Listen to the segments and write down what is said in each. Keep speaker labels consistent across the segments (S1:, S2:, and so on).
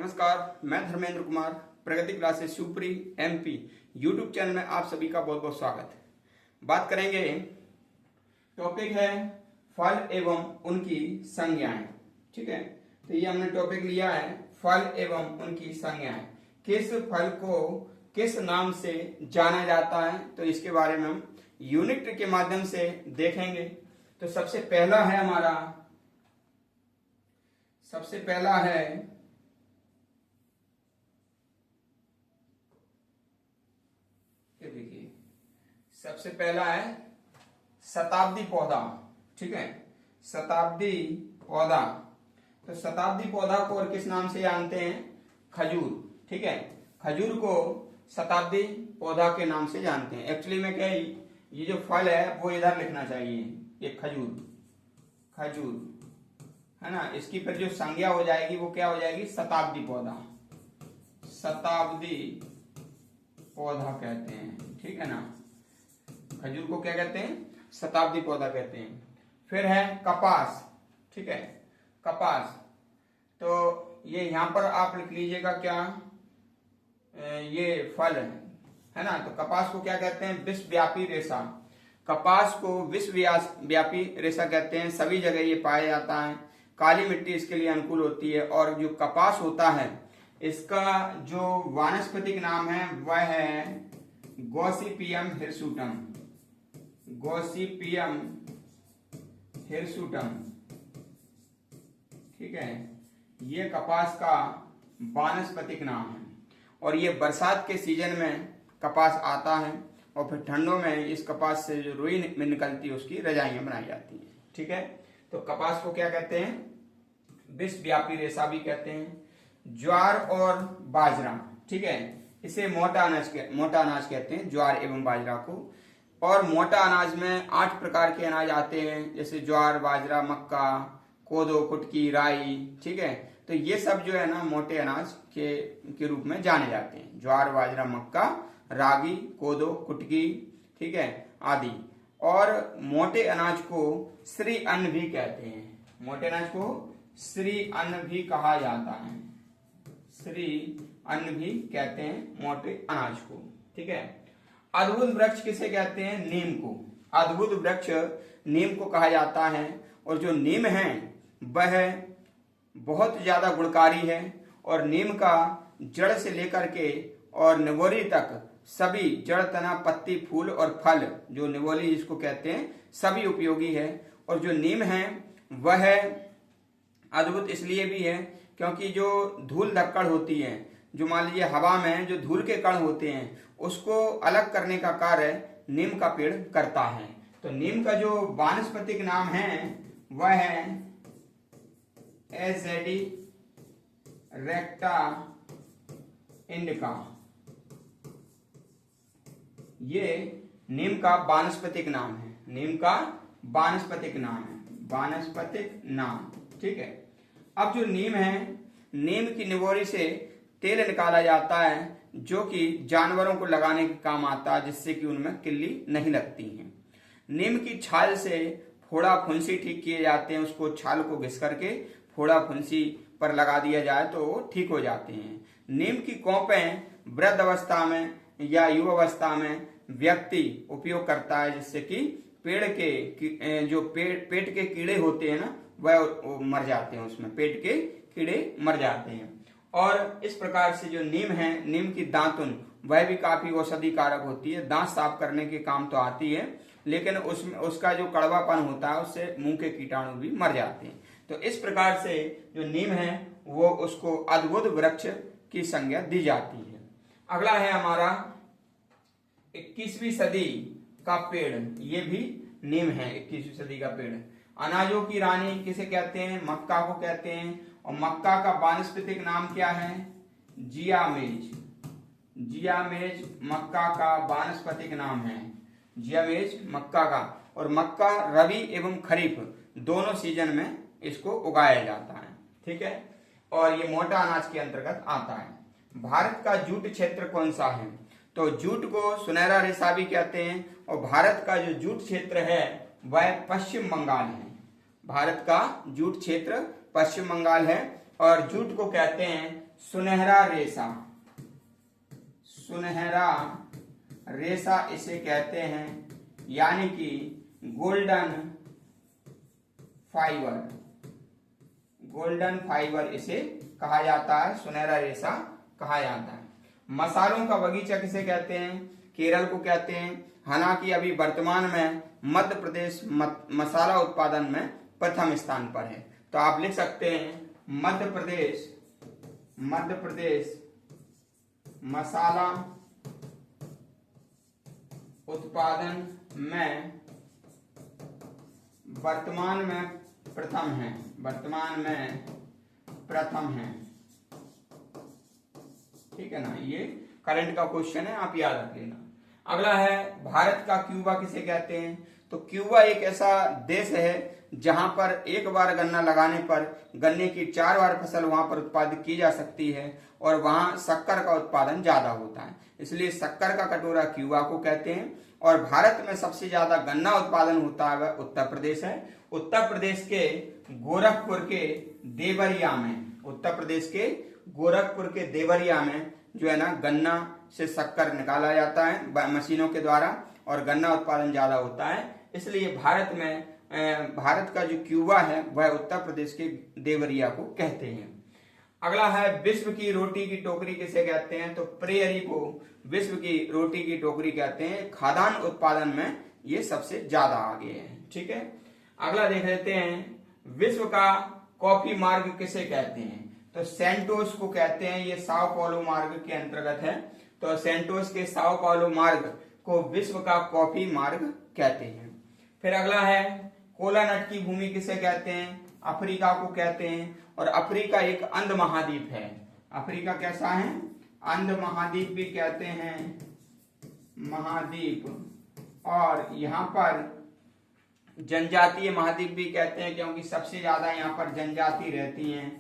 S1: नमस्कार, मैं Dharmendra Kumar Pragati classes Shivpuri MP YouTube channel में आप सभी का बहुत बहुत स्वागत है। बात करेंगे, टॉपिक है फल एवं उनकी संज्ञाएं। ठीक है, तो ये हमने टॉपिक लिया है फल एवं उनकी संज्ञाएं। किस फल को किस नाम से जाना जाता है, तो इसके बारे में हम यूनिट के माध्यम से देखेंगे। तो सबसे पहला है ये देखिए, सबसे पहला है शताब्दी पौधा। ठीक है, शताब्दी पौधा। तो शताब्दी पौधा को और किस नाम से जानते हैं? खजूर। ठीक है, खजूर को शताब्दी पौधा के नाम से जानते हैं। एक्चुअली में क्या है, ये जो फल है वो इधर लिखना चाहिए, ये खजूर है ना। इसकी फिर जो संज्ञा हो जाएगी वो क्या हो जाएगी? शताब्दी पौधा। शताब्दी पौधा कहते हैं। ठीक है ना, खजूर को क्या कहते हैं? शताब्दी पौधा कहते हैं। फिर है कपास। ठीक है, कपास। तो ये यहां पर आप लिख लीजिएगा क्या, ये फल है ना। तो कपास को क्या कहते हैं? विश्वव्यापी रेशा। कपास को विश्वव्यापी रेशा कहते हैं। सभी जगह ये पाया जाता है। काली मिट्टी इसके लिए अनुकूल होती है। और जो कपास होता है, इसका जो वानस्पतिक नाम है वह है गॉसिपियम हिरसुटम। Gossypium hirsutum. ठीक है, ये कपास का वानस्पतिक नाम है। और ये बरसात के सीजन में कपास आता है और फिर ठंडों में इस कपास से जो रुई में निकलती है उसकी रजाइयां बनाई जाती हैं। ठीक है, तो कपास को क्या कहते हैं? विश्वव्यापी रेशा भी कहते हैं। ज्वार और बाजरा। ठीक है, इसे मोटा अनाज कहते हैं, ज्वार एवं बाजरा को। और मोटा अनाज में 8 प्रकार के अनाज आते हैं, जैसे ज्वार, बाजरा, मक्का, कोदो, कुटकी, राई। ठीक है, तो ये सब जो है ना मोटे अनाज के रूप में जाने जाते हैं। ज्वार, बाजरा, मक्का, रागी, कोदो, कुटकी, ठीक है, आदि। और मोटे अनाज को श्री अन्न भी कहते हैं। मोटे अनाज को श्री अन्न भी कहा जाता है। श्री अन्न भी कहते हैं मोटे अनाज को। ठीक है, अद्भुत वृक्ष किसे कहते हैं? नीम को। अद्भुत वृक्ष नीम को कहा जाता है। और जो नीम है वह बहुत ज्यादा गुणकारी है। और नीम का जड़ से लेकर के और निवोली तक सभी जड़, तना, पत्ती, फूल और फल, जो निवोली जिसको कहते हैं, सभी उपयोगी है। और जो नीम है वह अद्भुत इसलिए भी है क्योंकि जो धूल धक्कड़ होती है, जो मान लीजिए हवा में जो धूल के कण होते हैं, उसको अलग करने का कार्य नीम का पेड़ करता है। तो नीम का जो वानस्पतिक नाम है वह है एजेडी रेक्टा इंडिका। ये नीम का वानस्पतिक नाम है। नीम का वानस्पतिक नाम है, वानस्पतिक नाम। ठीक है, अब जो नीम है, नीम की निवोली से तेल निकाला जाता है जो कि जानवरों को लगाने के काम आता है, जिससे कि उनमें किल्ली नहीं लगती है। नीम की छाल से फोड़ा फुंसी ठीक किए जाते हैं। उसको छाल को घिस करके फोड़ा फुंसी पर लगा दिया जाए तो वो ठीक हो जाते हैं। नीम की कोंपें वृद्ध अवस्था में या युवा अवस्था में व्यक्ति उपयोग करता है, जिससे कि पेड़ के जो पेट के कीड़े होते हैं ना, वह मर जाते हैं। उसमें पेट के कीड़े मर जाते हैं। और इस प्रकार से जो नीम है, नीम की दातुन वह भी काफी औषधि कारक होती है। दांत साफ करने के काम तो आती है, लेकिन उसमें उसका जो कड़वापन होता है उससे मुंह के कीटाणु भी मर जाते हैं। तो इस प्रकार से जो नीम है वो उसको अद्भुत वृक्ष की संज्ञा दी जाती है। अगला है हमारा 21वीं सदी का पेड़। ये भी नीम है, 21वीं सदी का पेड़। अनाजों की रानी किसे कहते हैं? मक्का को कहते हैं। और मक्का का वानस्पतिक नाम क्या है? जियामेज। जियामेज मक्का का वानस्पतिक नाम है, जियामेज मक्का का। और मक्का रबी एवं खरीफ दोनों सीजन में इसको उगाया जाता है। ठीक है, और ये मोटा अनाज के अंतर्गत आता है। भारत का जूट क्षेत्र कौन सा है? तो जूट को सुनहरा रेशा भी कहते हैं। और भारत का जो जूट क्षेत्र है वह पश्चिम बंगाल है। भारत का जूट क्षेत्र पश्चिम बंगाल है। और जूट को कहते हैं सुनहरा रेशा, सुनहरा रेशा इसे कहते हैं, यानी कि गोल्डन फाइबर, गोल्डन फाइबर इसे कहा जाता है, सुनहरा रेशा कहा जाता है। मसालों का बगीचा किसे कहते हैं? केरल को कहते हैं। हालांकि अभी वर्तमान में मध्य प्रदेश मसाला उत्पादन में प्रथम स्थान पर है। तो आप लिख सकते हैं मध्य प्रदेश मसाला उत्पादन में वर्तमान में प्रथम है, वर्तमान में प्रथम है। ठीक है ना, ये करंट का क्वेश्चन है, आप याद रख लेना। अगला है भारत का क्यूबा किसे कहते हैं? तो क्यूबा एक ऐसा देश है जहां पर एक बार गन्ना लगाने पर गन्ने की 4 बार फसल वहां पर उत्पादित की जा सकती है और वहां शक्कर का उत्पादन ज्यादा होता है, इसलिए शक्कर का कटोरा क्यूबा को कहते हैं। और भारत में सबसे ज्यादा गन्ना उत्पादन होता है वह उत्तर प्रदेश है। उत्तर प्रदेश के गोरखपुर के देवरिया में, उत्तर प्रदेश के गोरखपुर के देवरिया में जो है ना गन्ना से शक्कर निकाला जाता है मशीनों के द्वारा और गन्ना उत्पादन ज्यादा होता है, इसलिए भारत का जो क्यूबा है वह उत्तर प्रदेश के देवरिया को कहते हैं। अगला है विश्व की रोटी की टोकरी किसे कहते हैं? तो प्रेयरी को विश्व की रोटी की टोकरी कहते हैं। खाद्यान्न उत्पादन में ये सबसे ज्यादा आगे है। ठीक है, अगला देख लेते हैं विश्व का कॉफी मार्ग किसे कहते हैं? तो सेंटोस को कहते हैं, ये साओ पाउलो मार्ग के अंतर्गत है। तो सेंटोस के साओ पाउलो मार्ग को विश्व का कॉफी मार्ग कहते हैं। फिर अगला है कोला नट की भूमि किसे कहते हैं? अफ्रीका को कहते हैं। और अफ्रीका एक अंध महाद्वीप है। अफ्रीका कैसा है? अंध महाद्वीप भी कहते हैं, महाद्वीप। और यहाँ पर जनजातीय महाद्वीप भी कहते हैं, क्योंकि सबसे ज्यादा यहाँ पर जनजाति रहती हैं।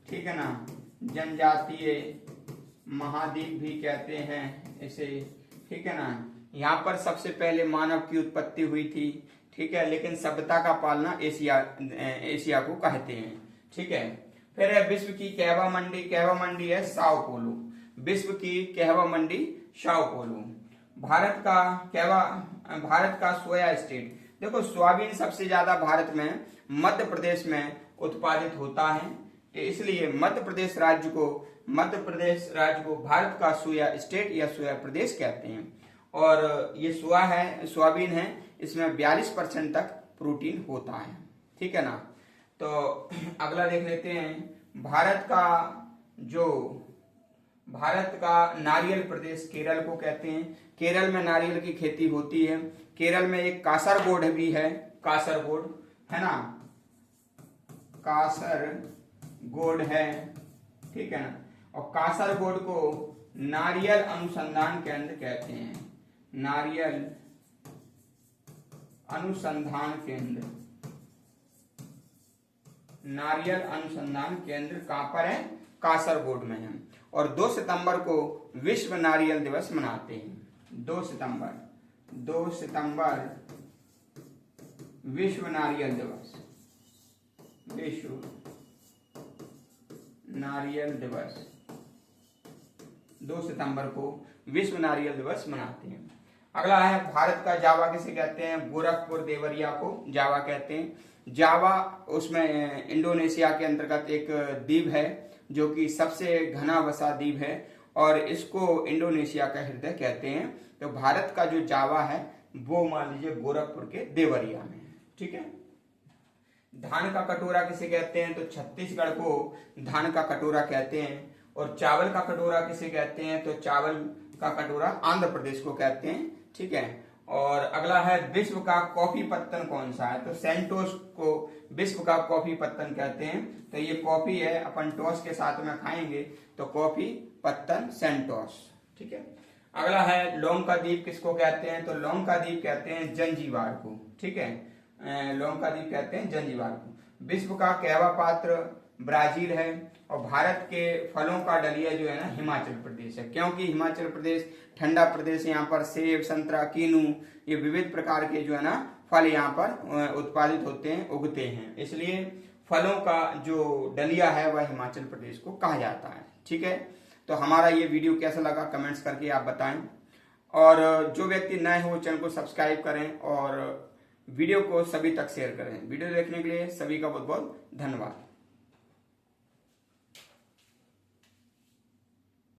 S1: ठीक है ना, जनजातीय महाद्वीप भी कहते हैं इसे। ठीक है ना, यहाँ पर सबसे पहले मानव की उत्पत्ति हुई थी। ठीक है, लेकिन सभ्यता का पालना एशिया को कहते हैं। ठीक है, फिर है विश्व की कहवा मंडी, कहवा मंडी है साओ पोलो, विश्व की कहवा मंडी साओ पोलो। भारत का सोया स्टेट, देखो सोयाबीन सबसे ज्यादा भारत में मध्य प्रदेश में उत्पादित होता है, इसलिए मध्य प्रदेश राज्य को भारत का सोया स्टेट या सोया प्रदेश कहते हैं। और ये सोयाबीन है, इसमें 42% तक प्रोटीन होता है। ठीक है ना, तो अगला देख लेते हैं भारत का नारियल प्रदेश केरल को कहते हैं। केरल में नारियल की खेती होती है। केरल में एक कासरगोड भी है, कासरगोड है ना, कासरगोड है। ठीक है ना, और कासरगोड को नारियल अनुसंधान केंद्र कहते हैं। नारियल अनुसंधान केंद्र, नारियल अनुसंधान केंद्र कहां पर है? कासरगोड में है। और 2 सितंबर को विश्व नारियल दिवस मनाते हैं। 2 सितंबर विश्व नारियल दिवस, विश्व नारियल दिवस 2 सितंबर को विश्व नारियल दिवस मनाते हैं। अगला है भारत का जावा किसे कहते हैं? गोरखपुर देवरिया को जावा कहते हैं। जावा उसमें इंडोनेशिया के अंतर्गत एक द्वीप है जो कि सबसे घना बसा द्वीप है और इसको इंडोनेशिया का हृदय कहते हैं। तो भारत का जो जावा है वो मान लीजिए गोरखपुर के देवरिया में है। ठीक है, धान का कटोरा किसे कहते हैं? तो छत्तीसगढ़ को धान का कटोरा कहते हैं। और चावल का कटोरा किसे कहते हैं? तो चावल का कटोरा आंध्र प्रदेश को कहते हैं। ठीक है, और अगला है विश्व का कॉफी पत्तन कौन सा है? तो सेंटोस को विश्व का कॉफी पत्तन कहते हैं। तो ये कॉफी है, अपन टॉस के साथ में खाएंगे तो कॉफी पत्तन सेंटोस। ठीक है, अगला है लौंग का द्वीप किसको कहते हैं? तो लौंग का द्वीप कहते हैं जंजीबार को। ठीक है, लौंग का द्वीप कहते हैं जंजीबार को। विश्व का कहवा पात्र ब्राजील है। और भारत के फलों का डलिया जो है ना हिमाचल प्रदेश है, क्योंकि हिमाचल प्रदेश ठंडा प्रदेश, यहाँ पर सेब, संतरा, कीनू, ये विविध प्रकार के जो है ना फल यहाँ पर उत्पादित होते हैं, उगते हैं, इसलिए फलों का जो डलिया है वह हिमाचल प्रदेश को कहा जाता है। ठीक है, तो हमारा ये वीडियो कैसा लगा कमेंट्स करके आप बताएं, और जो व्यक्ति नए हो चैनल को सब्सक्राइब करें और वीडियो को सभी तक शेयर करें। वीडियो देखने के लिए सभी का बहुत बहुत धन्यवाद।